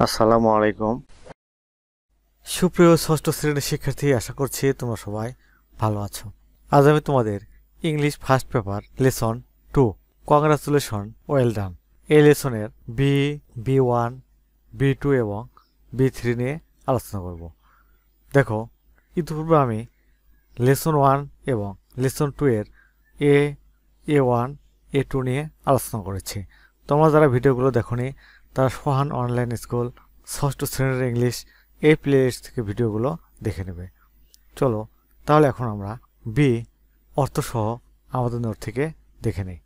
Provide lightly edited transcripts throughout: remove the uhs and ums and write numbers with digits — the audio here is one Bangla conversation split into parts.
আসসালামু আলাইকুম। সুপ্রিয় ষষ্ঠ শ্রেণীর শিক্ষার্থী, আশা করছি তোমরা সবাই ভালো আছো। আজ আমি তোমাদের English first paper lesson 2 congratulation well done এই লেসনের বি1, বি2 এবং বি3 নিয়ে আলোচনা করব। দেখো, ইতিপূর্বে আমি লেসন 1 এবং লেসন 2 এর এ1, এ2 নিয়ে আলোচনা করেছি। তোমরা যারা ভিডিওগুলো দেখোনি তারা সোহান অনলাইন স্কুল ষষ্ঠ শ্রেণীর ইংলিশ এই প্লেলিস্ট থেকে ভিডিওগুলো দেখে নেবে। চলো তাহলে এখন আমরা বি অর্থসহ আমাদের নোট থেকে দেখে নিই।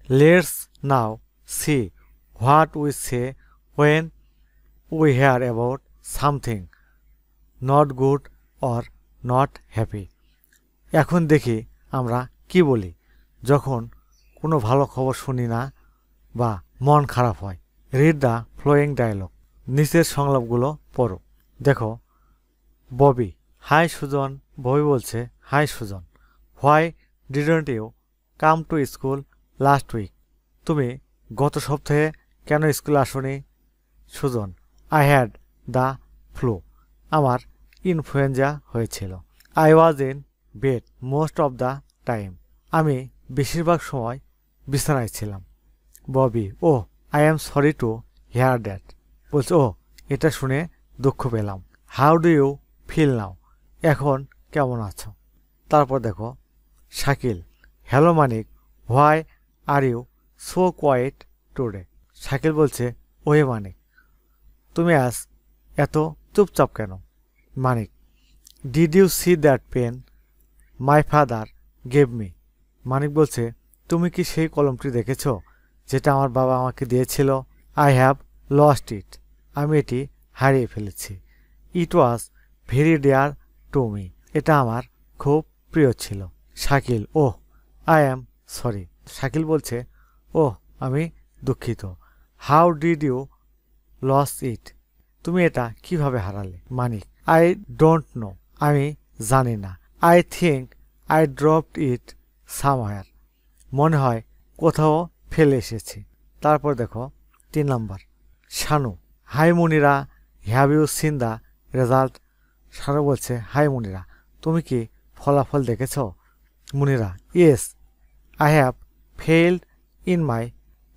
Let's now see what we say when we hear about something not good or not happy. এখন দেখি আমরা কি বলি যখন কোনো ভালো খবর শুনি না বা মন খারাপ হয়। Read the following dialogue. নিচের সংলাপগুলো পড়ো। দেখো, ববি, হাই সুজন। ববি বলছে, hi Sujan, why didn't you come to school last week? তুমি গত সপ্তাহে কেন স্কুলে আসনি? Sujan, I had the flu. আমার ইনফ্লুয়েঞ্জা হয়েছিল। I was in bed most of the time. আমি বেশিরভাগ সময় বিছানায় ছিলাম। Bobby, oh I am sorry to hear that. বলছে, ও এটা শুনে দুঃখ পেলাম। How do you feel now? এখন কেমন আছো? তারপর দেখো, Shakil, hello Manik, why are you so quiet today? Shakil বলছে, ওহে মানিক, তুমি আজ এত চুপচাপ কেন? Manik, did you see that pen my father gave me? Manik বলছে, তুমি কি সেই কলমটি দেখেছ যেটা আমার বাবা আমাকে দিয়েছিল? I have lost it. আমি এটি হারিয়ে ফেলেছি। It was very dear to me. এটা আমার খুব প্রিয় ছিল। Shakil, oh I am sorry. Shakil বলছে, ওহ আমি দুঃখিত। How did you lose it? তুমি এটা কিভাবে হারালে? Manik, I don't know. আমি জানি না। I think I dropped it somewhere. মনে হয় কোথাও ফেলে এসেছি। তারপর দেখো 3 number, Shanu, hi Munira, have you seen the result? Shanu বলছে, হাই মুনিরা, তুমি কি ফলাফল দেখেছ? Munira, yes I have failed in my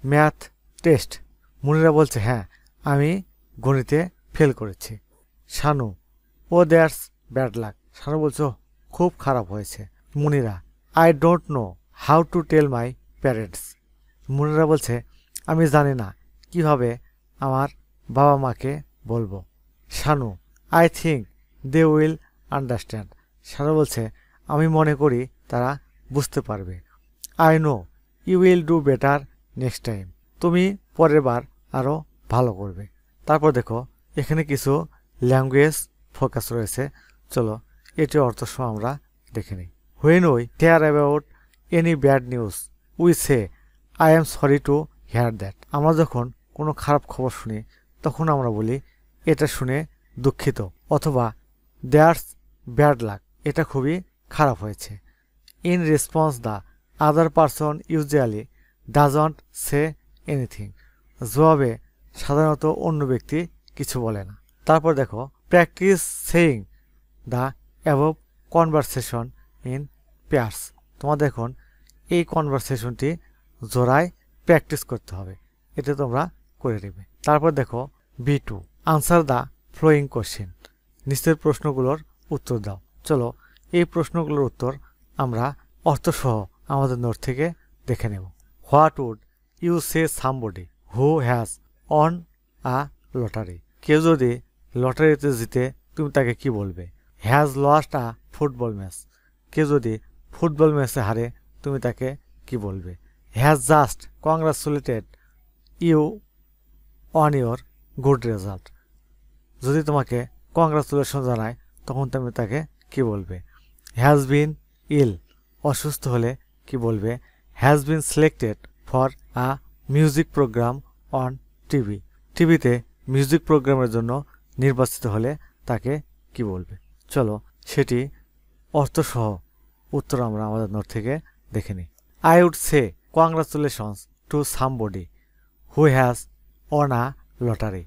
math test. Munira বলছে, হ্যাঁ আমি গণিতে ফেল করেছি। Shanu, oh that's bad luck. Shanu বলছে, খুব খারাপ হয়েছে। Munira, I don't know how to tell my parents. Munira বলছে, আমি জানি না কিভাবে আমার বাবা মাকে বলবো। Shanu, I think they will understand. Shanu বলছে, আমি মনে করি তারা বুঝতে পারবে। I know you will do better next time. তুমি পরের বার আরও ভালো করবে। তারপর দেখো, এখানে কিছু ল্যাঙ্গুয়েজ ফোকাস রয়েছে। চলো এটির অর্থ সহ আমরা দেখে নিই। When we hear about any bad news we say I am sorry to hear that. আমরা যখন কোনো খারাপ খবর শুনি তখন আমরা বলি, এটা শুনে দুঃখিত, অথবা দ্যাটস ব্যাড লাক, এটা খুবই খারাপ হয়েছে। In response the other person usually doesn't say anything. জবাবে সাধারণত অন্য ব্যক্তি কিছু বলে না। তারপর দেখো, practice saying the above conversation in pairs. তোমাদের এখন এই কনভারসেশনটি জোড়ায় প্র্যাকটিস করতে হবে। এটা তোমরা করে নেবে। তারপর দেখো B2, answer the following question. নিচের প্রশ্নগুলোর উত্তর দাও। চলো এই প্রশ্নগুলোর উত্তর আমরা অর্থসহ আমাদের নোট থেকে দেখে নেব। What would you say somebody who has won a lottery? কেউ যদি লটারিতে জিতে তুমি তাকে কি বলবে? Has lost a football match. কেউ যদি ফুটবল ম্যাচে হারে তুমি তাকে কি বলবে? Has just congratulated you on your good result. যদি তোমাকে কংগ্রাচুলেশন জানায় তখন তুমি তাকে কি বলবে? Has been ill. অসুস্থ হলে কি বলবে? Has been selected for a music programme on TV. টিভিতে মিউজিক প্রোগ্রামের জন্য নির্বাচিত হলে তাকে কি বলবে? চলো সেটি অর্থসহ উত্তর আমরা আমাদের নোট থেকে দেখে নিই। I would say congratulations to somebody who has won a lottery.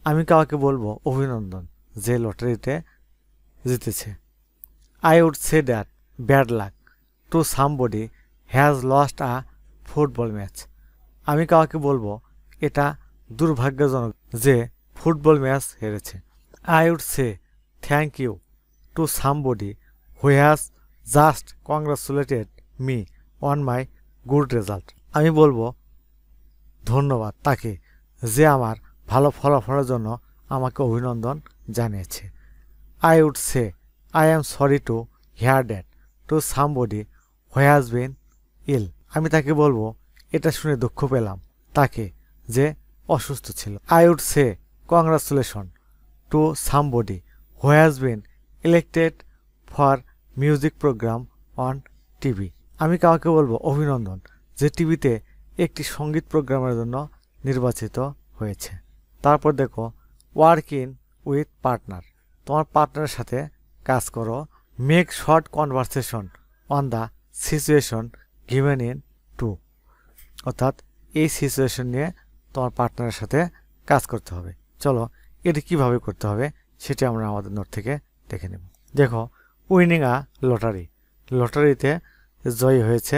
আমি কাউকে বলবো অভিনন্দন যে লটারিতে জিতেছে। I would say that bad luck to somebody has lost a football match. আমি কাউকে বলবো এটা দুর্ভাগ্যজনক যে ফুটবল ম্যাচ হেরেছে। I would say thank you to somebody who has just congratulated me on my good result. আমি বলবো ধন্যবাদ তাকে যে আমার ভালো ফলাফলের জন্য আমাকে অভিনন্দন জানিয়েছে। I would say I am sorry to hear that to somebody who has been ill. আমি তাকে বলবো এটা শুনে দুঃখ পেলাম তাকে যে অসুস্থ ছিল। I would say congratulations to somebody who has been elected for music program on TV. আমি কাউকে বলবো অভিনন্দন যে টিভিতে একটি সঙ্গীত প্রোগ্রামের জন্য নির্বাচিত হয়েছে। তারপর দেখো ওয়ার্কিং উইথ পার্টনার, তোমার পার্টনারের সাথে কাজ করো। Make short conversation on the situation given in two, অর্থাৎ এই সিচুয়েশন নিয়ে তোমার পার্টনারের সাথে কাজ করতে হবে। চলো এটি কিভাবে করতে হবে সেটি আমরা আমাদের নোট থেকে দেখে নেব। দেখো উইনিং আ লটারি, লটারিতে জয়ী হয়েছে।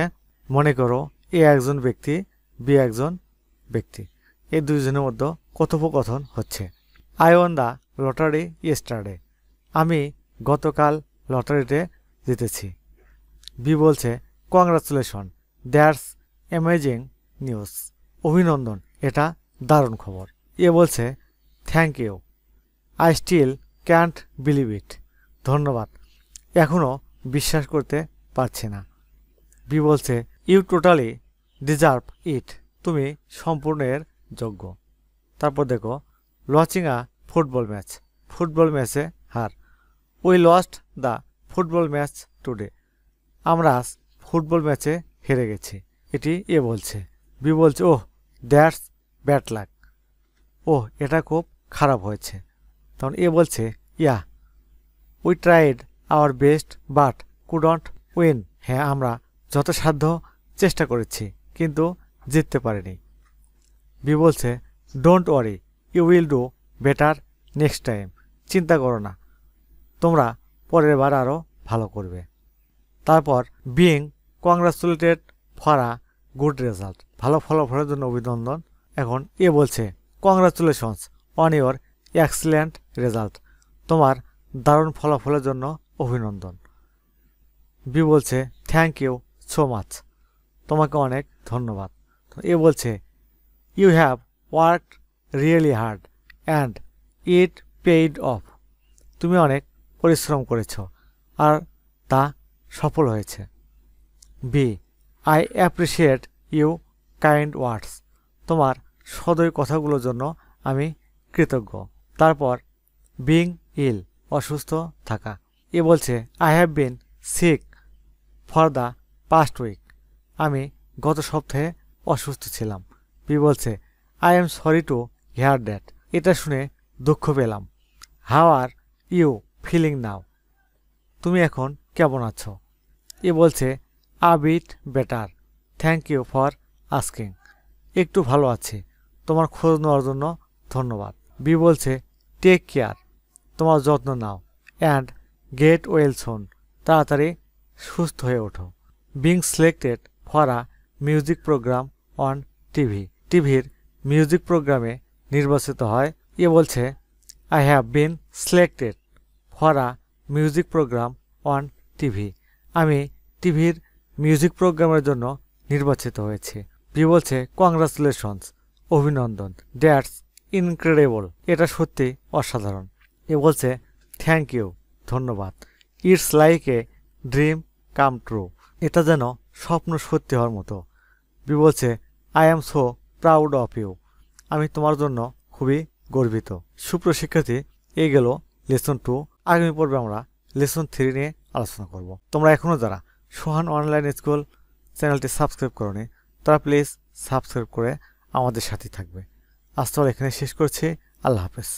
মনে করো এ একজন ব্যক্তি বি একজন ব্যক্তি, এই দুইজনের মধ্যে কথোপকথন হচ্ছে। I one the lottery yesterday, আমি গতকাল লটারিতে জিতেছি। বি বলছে কংগ্রাচুলেশন দ্যাটস অ্যামেজিং নিউজ, অভিনন্দন এটা দারুণ খবর। এ বলছে thank you I still can't believe it, ধন্যবাদ এখনও বিশ্বাস করতে পারছি না। বি বলছে ইউ টোটালি ডিজার্ভ ইট, তুমি সম্পূর্ণ এর যোগ্য। তারপর দেখো losing a football match, football ম্যাচে হার। We lost the football match today, আমরা আজ ফুটবল ম্যাচে হেরে গেছি। এটি এ বলছে। বি বলছে ওহ দ্যাটস ব্যাড লাক, ওহ এটা খুব খারাপ হয়েছে। তখন এ বলছে yeah we tried our best but couldn't win, হ্যাঁ আমরা যথাসাধ্য চেষ্টা করেছি কিন্তু জিততে পারিনি। বি বলছে don't worry you will do better next time, চিন্তা করো না তোমরা পরের বার আরও ভালো করবে। তারপর being congratulated for a good result, ভালো ফলাফলের জন্য অভিনন্দন। এখন এ বলছে congratulations on your excellent result, তোমার দারুণ ফলাফলের জন্য অভিনন্দন। বি বলছে থ্যাংক ইউ সো মাচ, তোমাকে অনেক ধন্যবাদ। এ বলছে you have worked really hard and it paid off, তুমি অনেক পরিশ্রম করেছ আর তা সফল হয়েছে। B I appreciate you kind words, তোমার সদয় কথাগুলোর জন্য আমি কৃতজ্ঞ। তারপর বিং ইল, অসুস্থ থাকা। এ বলছে I have been sick for the past week, আমি গত সপ্তাহে অসুস্থ ছিলাম। বি বলছে I am sorry to hear that, এটা শুনে দুঃখ পেলাম। How are you feeling now, তুমি এখন কেমন আছো? এ বলছে a bit better thank you for asking, একটু ভালো আছি, তোমার খোঁজ নেওয়ার জন্য ধন্যবাদ। বি বলছে টেক কেয়ার, তোমার যত্ন নাও। অ্যান্ড গেট ওয়েল সুন, তাড়াতাড়ি সুস্থ হয়ে ওঠো। Being selected for a music programme on TV, টিভির মিউজিক প্রোগ্রামে নির্বাচিত হয়। এ বলছে I have been selected for a music programme on TV, আমি টিভির মিউজিক প্রোগ্রামের জন্য নির্বাচিত হয়েছি। বি বলছে কংগ্রাচুলেশনস, অভিনন্দন। দ্যাটস ইনক্রেডিবল, এটা সত্যি অসাধারণ। এ বলছে থ্যাংক ইউ, ধন্যবাদ। It's like a dream come true, এটা যেন স্বপ্ন সত্যি হওয়ার মতো। বি বলছে I am so proud of you, আমি তোমার জন্য খুবই গর্বিত। সুপ্রিয় শিক্ষার্থী, এই গেল লেসন 2। আগামী পর্বে আমরা লেসন 3 নিয়ে আলোচনা করব। তোমরা এখনও যারা সোহান অনলাইন স্কুল চ্যানেলটি সাবস্ক্রাইব করোনি তারা প্লিজ সাবস্ক্রাইব করে আমাদের সাথে থাকবে। আজ তাহলে এখানে শেষ করছি। আল্লাহ হাফেজ।